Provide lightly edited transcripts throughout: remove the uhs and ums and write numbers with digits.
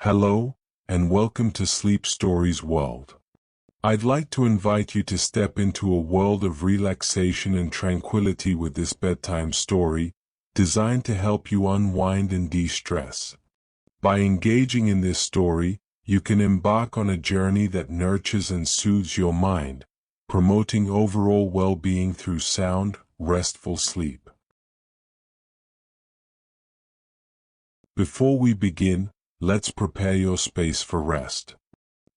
Hello, and welcome to Sleep Stories World. I'd like to invite you to step into a world of relaxation and tranquility with this bedtime story, designed to help you unwind and de-stress. By engaging in this story, you can embark on a journey that nurtures and soothes your mind, promoting overall well-being through sound, restful sleep. Before we begin, let's prepare your space for rest.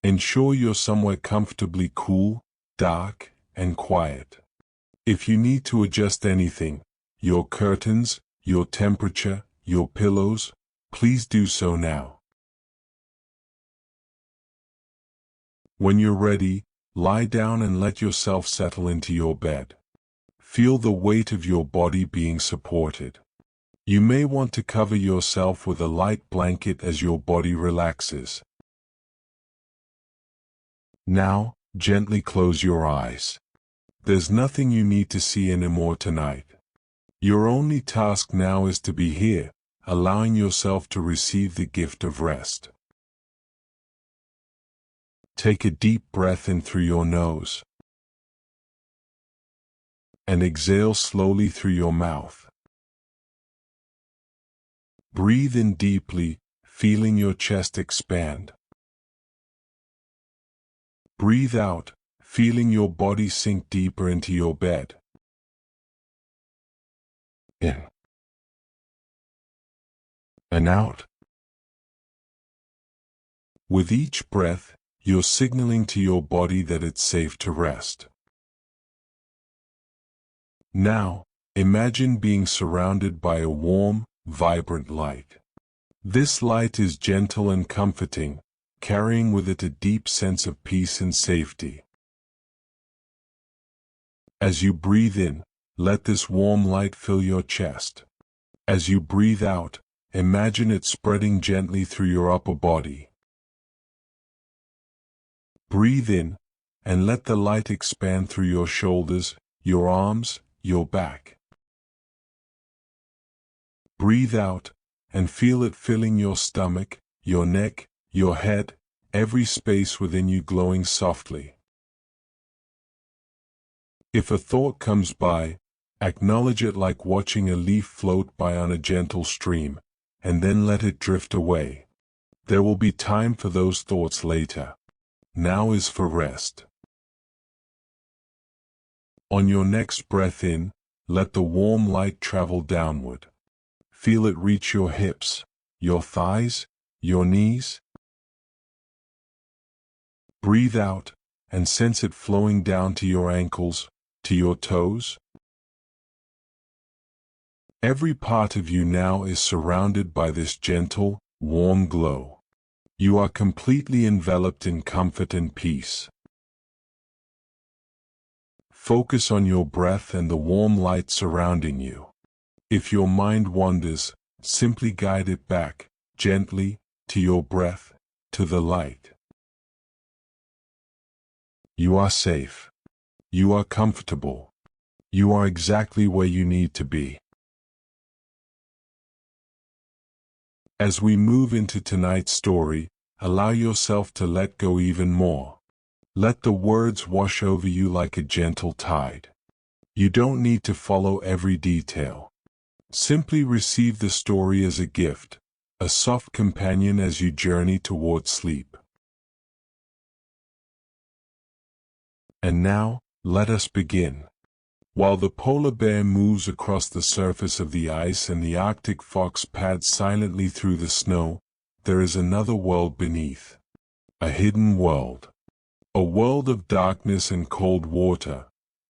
Ensure you're somewhere comfortably cool, dark, and quiet. If you need to adjust anything, your curtains, your temperature, your pillows, please do so now. When you're ready, lie down and let yourself settle into your bed. Feel the weight of your body being supported. You may want to cover yourself with a light blanket as your body relaxes. Now, gently close your eyes. There's nothing you need to see anymore tonight. Your only task now is to be here, allowing yourself to receive the gift of rest. Take a deep breath in through your nose and exhale slowly through your mouth. Breathe in deeply, feeling your chest expand. Breathe out, feeling your body sink deeper into your bed. In and out. With each breath, you're signaling to your body that it's safe to rest. Now, imagine being surrounded by a warm, vibrant light. This light is gentle and comforting, carrying with it a deep sense of peace and safety. As you breathe in, let this warm light fill your chest. As you breathe out, imagine it spreading gently through your upper body. Breathe in, and let the light expand through your shoulders, your arms, your back. Breathe out, and feel it filling your stomach, your neck, your head, every space within you glowing softly. If a thought comes by, acknowledge it like watching a leaf float by on a gentle stream, and then let it drift away. There will be time for those thoughts later. Now is for rest. On your next breath in, let the warm light travel downward. Feel it reach your hips, your thighs, your knees. Breathe out, and sense it flowing down to your ankles, to your toes. Every part of you now is surrounded by this gentle, warm glow. You are completely enveloped in comfort and peace. Focus on your breath and the warm light surrounding you. If your mind wanders, simply guide it back, gently, to your breath, to the light. You are safe. You are comfortable. You are exactly where you need to be. As we move into tonight's story, allow yourself to let go even more. Let the words wash over you like a gentle tide. You don't need to follow every detail. Simply receive the story as a gift, a soft companion as you journey toward sleep. And now, let us begin. While the polar bear moves across the surface of the ice and the Arctic fox pads silently through the snow, there is another world beneath. A hidden world. A world of darkness and cold water,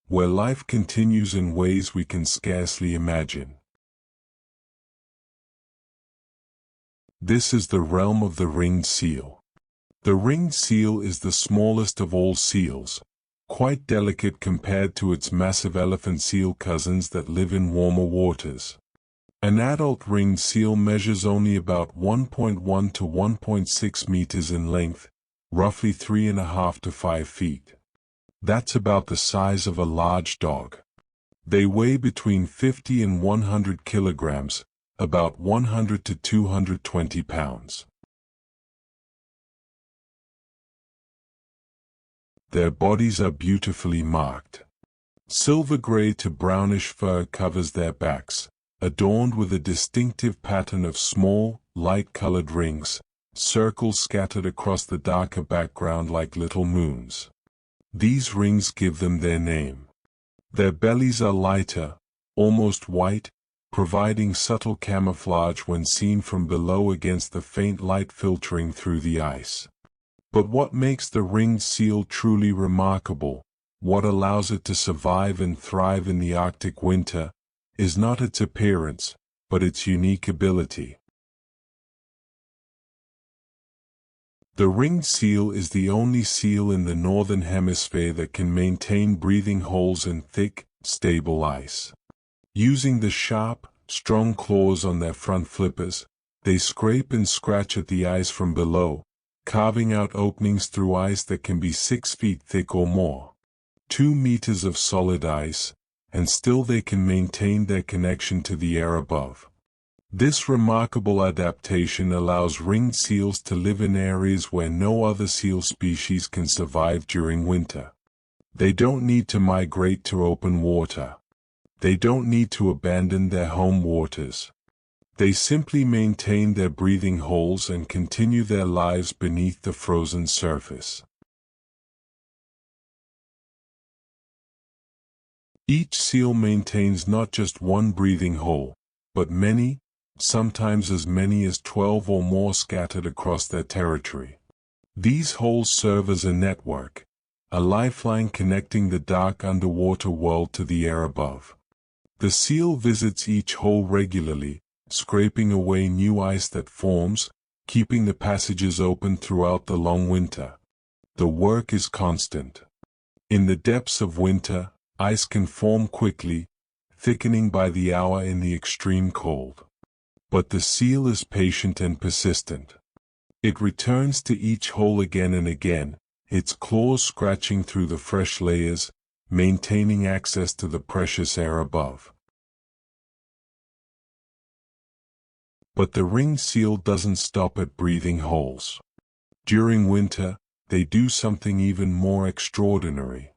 where life continues in ways we can scarcely imagine. This is the realm of the ringed seal. The ringed seal is the smallest of all seals, quite delicate compared to its massive elephant seal cousins that live in warmer waters. An adult ringed seal measures only about 1.1 to 1.6 meters in length, roughly 3.5 to 5 feet. That's about the size of a large dog. They weigh between 50 and 100 kilograms, about 100 to 220 pounds. Their bodies are beautifully marked. Silver gray to brownish fur covers their backs, adorned with a distinctive pattern of small, light-colored rings, circles scattered across the darker background like little moons. These rings give them their name. Their bellies are lighter, almost white, providing subtle camouflage when seen from below against the faint light filtering through the ice. But what makes the ringed seal truly remarkable, what allows it to survive and thrive in the Arctic winter, is not its appearance, but its unique ability. The ringed seal is the only seal in the northern hemisphere that can maintain breathing holes in thick, stable ice. Using the sharp, strong claws on their front flippers, they scrape and scratch at the ice from below, carving out openings through ice that can be 6 feet thick or more. 2 meters of solid ice, and still they can maintain their connection to the air above. This remarkable adaptation allows ringed seals to live in areas where no other seal species can survive during winter. They don't need to migrate to open water. They don't need to abandon their home waters. They simply maintain their breathing holes and continue their lives beneath the frozen surface. Each seal maintains not just one breathing hole, but many, sometimes as many as 12 or more scattered across their territory. These holes serve as a network, a lifeline connecting the dark underwater world to the air above. The seal visits each hole regularly, scraping away new ice that forms, keeping the passages open throughout the long winter. The work is constant. In the depths of winter, ice can form quickly, thickening by the hour in the extreme cold. But the seal is patient and persistent. It returns to each hole again and again, its claws scratching through the fresh layers, maintaining access to the precious air above. But the ringed seal doesn't stop at breathing holes. During winter, they do something even more extraordinary.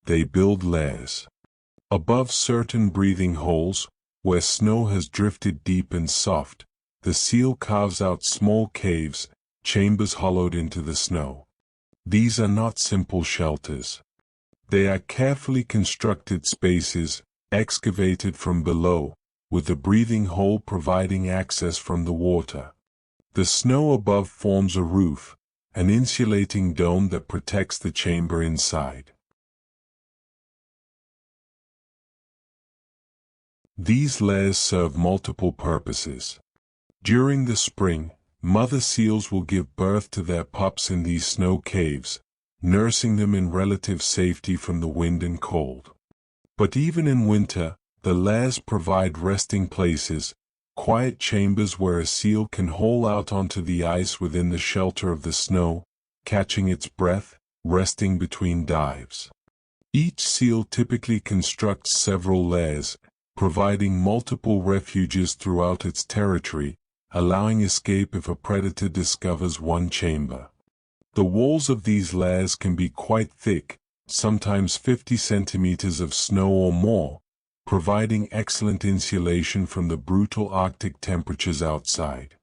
They build lairs. Above certain breathing holes, where snow has drifted deep and soft, the seal carves out small caves, chambers hollowed into the snow. These are not simple shelters. They are carefully constructed spaces, excavated from below, with the breathing hole providing access from the water. The snow above forms a roof, an insulating dome that protects the chamber inside. These lairs serve multiple purposes. During the spring, mother seals will give birth to their pups in these snow caves, nursing them in relative safety from the wind and cold. But even in winter, the lairs provide resting places, quiet chambers where a seal can hole out onto the ice within the shelter of the snow, catching its breath, resting between dives. Each seal typically constructs several lairs, providing multiple refuges throughout its territory, allowing escape if a predator discovers one chamber. The walls of these lairs can be quite thick, sometimes 50 centimeters of snow or more, providing excellent insulation from the brutal Arctic temperatures outside.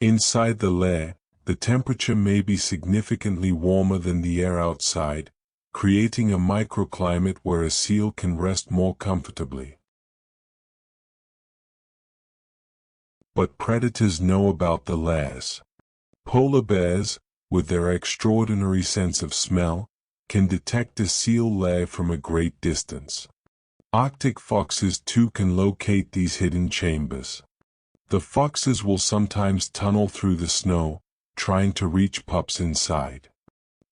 Inside the lair, the temperature may be significantly warmer than the air outside, creating a microclimate where a seal can rest more comfortably. But predators know about the lairs. Polar bears, with their extraordinary sense of smell, can detect a seal lair from a great distance. Arctic foxes too can locate these hidden chambers. The foxes will sometimes tunnel through the snow, trying to reach pups inside.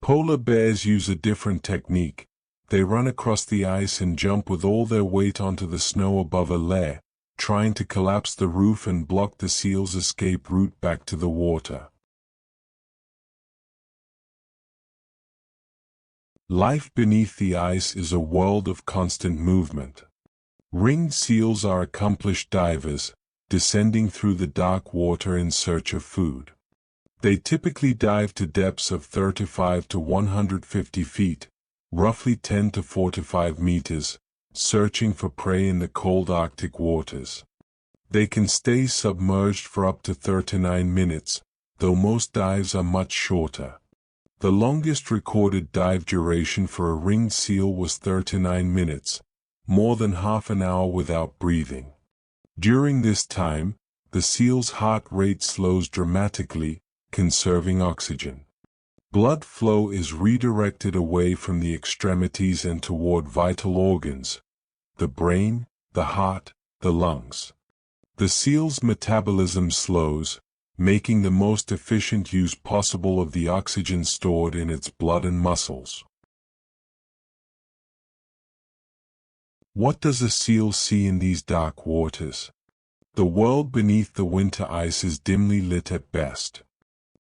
Polar bears use a different technique. They run across the ice and jump with all their weight onto the snow above a lair, trying to collapse the roof and block the seal's escape route back to the water. Life beneath the ice is a world of constant movement. Ringed seals are accomplished divers, descending through the dark water in search of food. They typically dive to depths of 35 to 150 feet, roughly 10 to 45 meters, searching for prey in the cold Arctic waters. They can stay submerged for up to 39 minutes, though most dives are much shorter. The longest recorded dive duration for a ringed seal was 39 minutes, more than half an hour without breathing. During this time, the seal's heart rate slows dramatically, conserving oxygen. Blood flow is redirected away from the extremities and toward vital organs: the brain, the heart, the lungs. The seal's metabolism slows, making the most efficient use possible of the oxygen stored in its blood and muscles. What does a seal see in these dark waters? The world beneath the winter ice is dimly lit at best.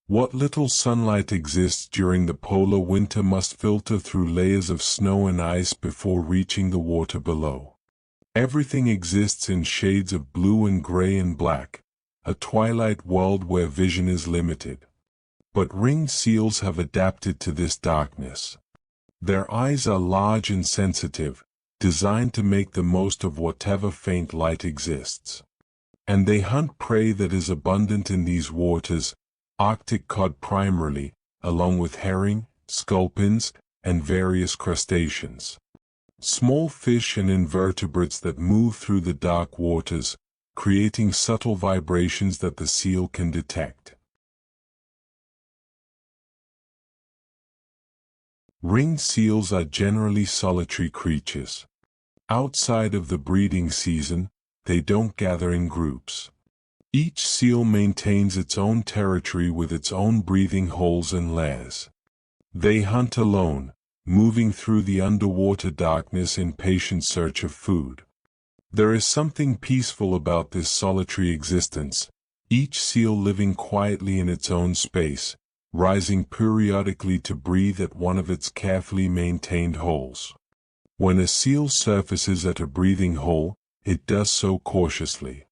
What little sunlight exists during the polar winter must filter through layers of snow and ice before reaching the water below. Everything exists in shades of blue and gray and black, a twilight world where vision is limited. But ringed seals have adapted to this darkness. Their eyes are large and sensitive, designed to make the most of whatever faint light exists. And they hunt prey that is abundant in these waters, Arctic cod primarily, along with herring, sculpins, and various crustaceans. Small fish and invertebrates that move through the dark waters, creating subtle vibrations that the seal can detect. Ringed seals are generally solitary creatures. Outside of the breeding season, they don't gather in groups. Each seal maintains its own territory with its own breathing holes and lairs. They hunt alone, moving through the underwater darkness in patient search of food. There is something peaceful about this solitary existence, each seal living quietly in its own space, rising periodically to breathe at one of its carefully maintained holes. When a seal surfaces at a breathing hole, it does so cautiously.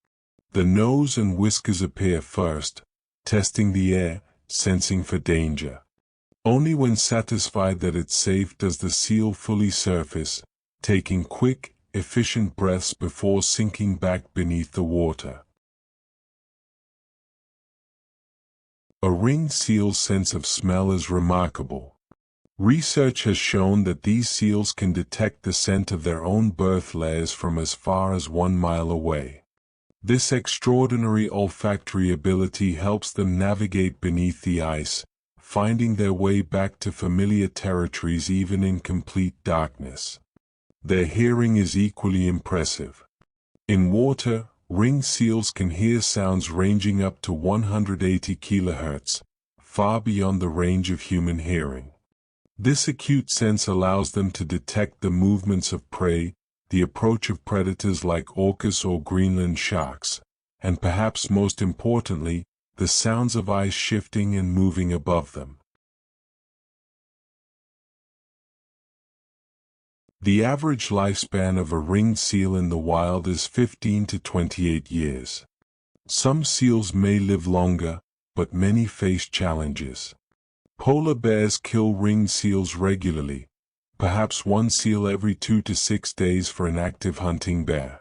The nose and whiskers appear first, testing the air, sensing for danger. Only when satisfied that it's safe does the seal fully surface, taking quick, efficient breaths before sinking back beneath the water. A ringed seal's sense of smell is remarkable. Research has shown that these seals can detect the scent of their own birth layers from as far as 1 mile away. This extraordinary olfactory ability helps them navigate beneath the ice, finding their way back to familiar territories even in complete darkness. Their hearing is equally impressive. In water, ringed seals can hear sounds ranging up to 180 kHz, far beyond the range of human hearing. This acute sense allows them to detect the movements of prey, the approach of predators like orcas or Greenland sharks, and perhaps most importantly, the sounds of ice shifting and moving above them. The average lifespan of a ringed seal in the wild is 15 to 28 years. Some seals may live longer, but many face challenges. Polar bears kill ringed seals regularly, perhaps one seal every 2 to 6 days for an active hunting bear.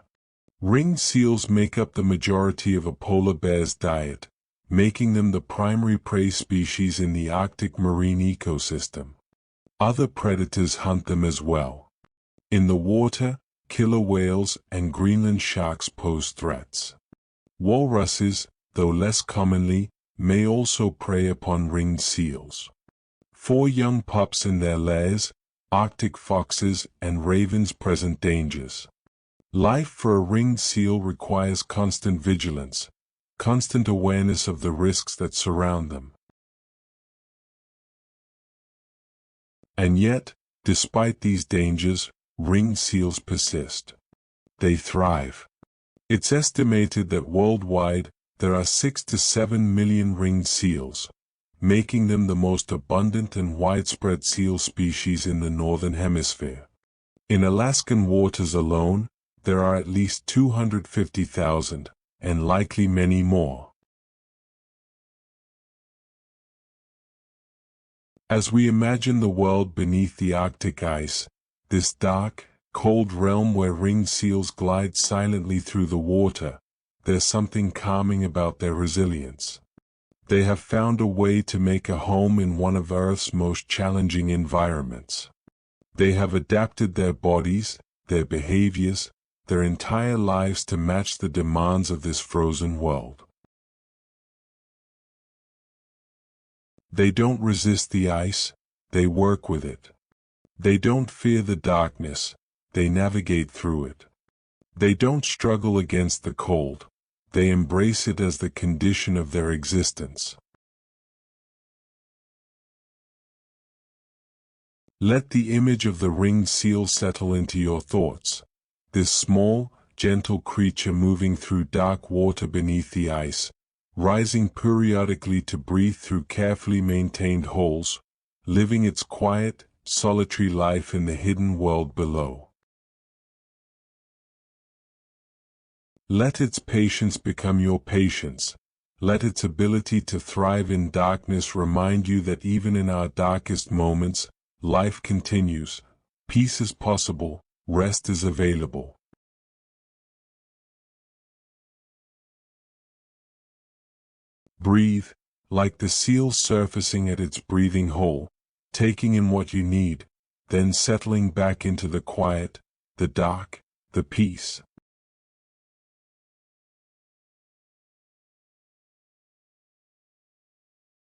Ringed seals make up the majority of a polar bear's diet, making them the primary prey species in the Arctic marine ecosystem. Other predators hunt them as well. In the water, killer whales and Greenland sharks pose threats. Walruses, though less commonly, may also prey upon ringed seals. 4 young pups in their lairs, Arctic foxes and ravens present dangers. Life for a ringed seal requires constant vigilance, constant awareness of the risks that surround them. And yet, despite these dangers, ringed seals persist. They thrive. It's estimated that worldwide, there are 6 to 7 million ringed seals, making them the most abundant and widespread seal species in the Northern Hemisphere. In Alaskan waters alone, there are at least 250,000, and likely many more. As we imagine the world beneath the Arctic ice, this dark, cold realm where ringed seals glide silently through the water, there's something calming about their resilience. They have found a way to make a home in one of Earth's most challenging environments. They have adapted their bodies, their behaviors, their entire lives to match the demands of this frozen world. They don't resist the ice, they work with it. They don't fear the darkness, they navigate through it. They don't struggle against the cold, they embrace it as the condition of their existence. Let the image of the ringed seal settle into your thoughts. This small, gentle creature moving through dark water beneath the ice, rising periodically to breathe through carefully maintained holes, living its quiet, solitary life in the hidden world below. Let its patience become your patience. Let its ability to thrive in darkness remind you that even in our darkest moments, life continues, peace is possible, rest is available. Breathe, like the seal surfacing at its breathing hole, taking in what you need, then settling back into the quiet, the dark, the peace.